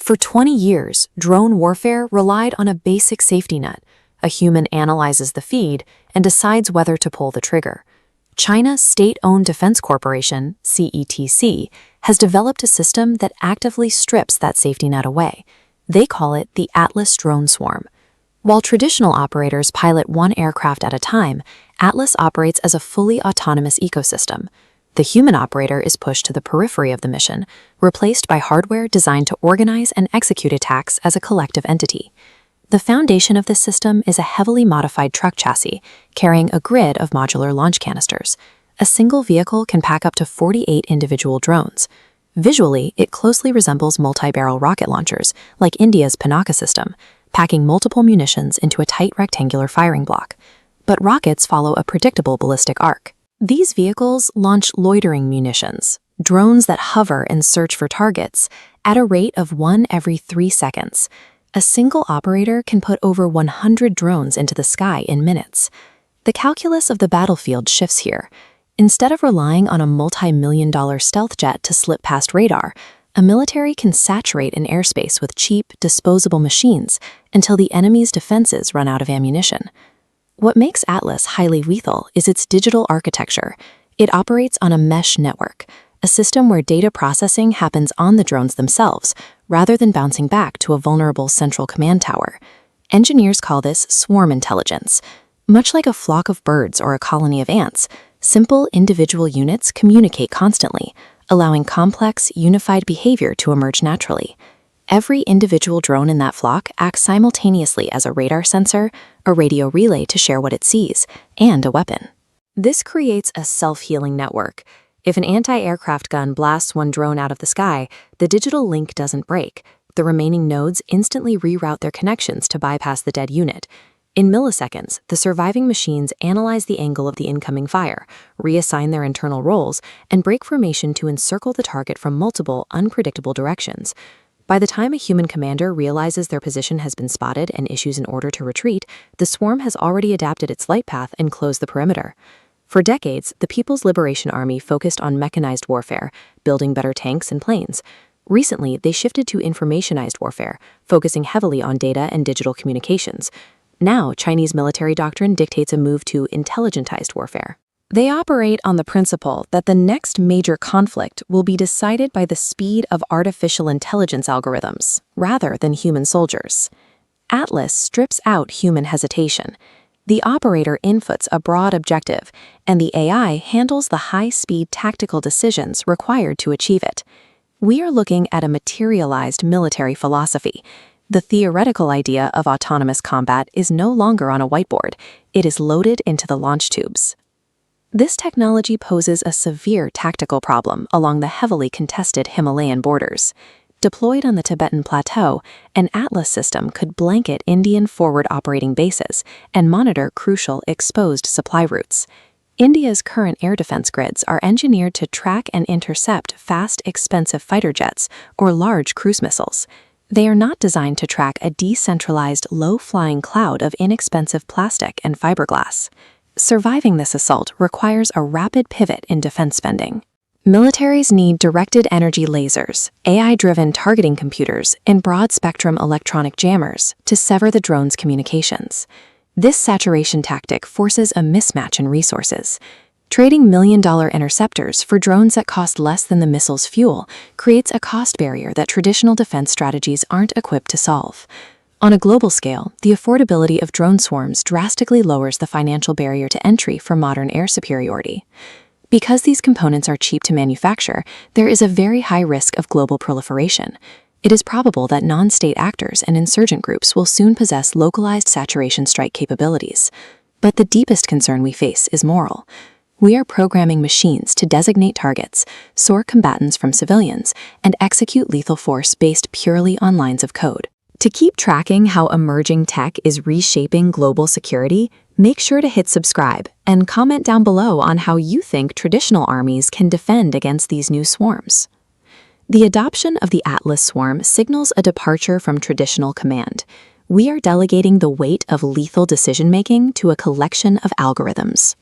For 20 years, drone warfare relied on a basic safety net. A human analyzes the feed and decides whether to pull the trigger. China's state-owned defense corporation, CETC, has developed a system that actively strips that safety net away. They call it the Atlas drone swarm. While traditional operators pilot one aircraft at a time, Atlas operates as a fully autonomous ecosystem. The human operator is pushed to the periphery of the mission, replaced by hardware designed to organize and execute attacks as a collective entity. The foundation of this system is a heavily modified truck chassis carrying a grid of modular launch canisters. A single vehicle can pack up to 48 individual drones. Visually, it closely resembles multi-barrel rocket launchers, like India's Pinaka system, packing multiple munitions into a tight rectangular firing block. But rockets follow a predictable ballistic arc. These vehicles launch loitering munitions, drones that hover and search for targets, at a rate of 1 every 3 seconds. A single operator can put over 100 drones into the sky in minutes. The calculus of the battlefield shifts here. Instead of relying on a multi-million-dollar stealth jet to slip past radar, a military can saturate an airspace with cheap, disposable machines until the enemy's defenses run out of ammunition. What makes Atlas highly lethal is its digital architecture. It operates on a mesh network, a system where data processing happens on the drones themselves, rather than bouncing back to a vulnerable central command tower. Engineers call this swarm intelligence. Much like a flock of birds or a colony of ants, simple individual units communicate constantly, allowing complex, unified behavior to emerge naturally. Every individual drone in that flock acts simultaneously as a radar sensor, a radio relay to share what it sees, and a weapon. This creates a self-healing network. If an anti-aircraft gun blasts one drone out of the sky, the digital link doesn't break. The remaining nodes instantly reroute their connections to bypass the dead unit. In milliseconds, the surviving machines analyze the angle of the incoming fire, reassign their internal roles, and break formation to encircle the target from multiple, unpredictable directions. By the time a human commander realizes their position has been spotted and issues an order to retreat, the swarm has already adapted its flight path and closed the perimeter. For decades, the People's Liberation Army focused on mechanized warfare, building better tanks and planes. Recently, they shifted to informationized warfare, focusing heavily on data and digital communications. Now, Chinese military doctrine dictates a move to intelligentized warfare. They operate on the principle that the next major conflict will be decided by the speed of artificial intelligence algorithms, rather than human soldiers. Atlas strips out human hesitation. The operator inputs a broad objective, and the AI handles the high-speed tactical decisions required to achieve it. We are looking at a materialized military philosophy. The theoretical idea of autonomous combat is no longer on a whiteboard. It is loaded into the launch tubes. This technology poses a severe tactical problem along the heavily contested Himalayan borders. Deployed on the Tibetan Plateau, an Atlas system could blanket Indian forward operating bases and monitor crucial exposed supply routes. India's current air defense grids are engineered to track and intercept fast, expensive fighter jets or large cruise missiles. They are not designed to track a decentralized, low-flying cloud of inexpensive plastic and fiberglass. Surviving this assault requires a rapid pivot in defense spending. Militaries need directed energy lasers, AI-driven targeting computers, and broad-spectrum electronic jammers to sever the drone's communications. This saturation tactic forces a mismatch in resources. Trading million-dollar interceptors for drones that cost less than the missile's fuel creates a cost barrier that traditional defense strategies aren't equipped to solve. On a global scale, the affordability of drone swarms drastically lowers the financial barrier to entry for modern air superiority. Because these components are cheap to manufacture, there is a very high risk of global proliferation. It is probable that non-state actors and insurgent groups will soon possess localized saturation strike capabilities. But the deepest concern we face is moral. We are programming machines to designate targets, sort combatants from civilians, and execute lethal force based purely on lines of code. To keep tracking how emerging tech is reshaping global security, make sure to hit subscribe and comment down below on how you think traditional armies can defend against these new swarms. The adoption of the Atlas swarm signals a departure from traditional command. We are delegating the weight of lethal decision-making to a collection of algorithms.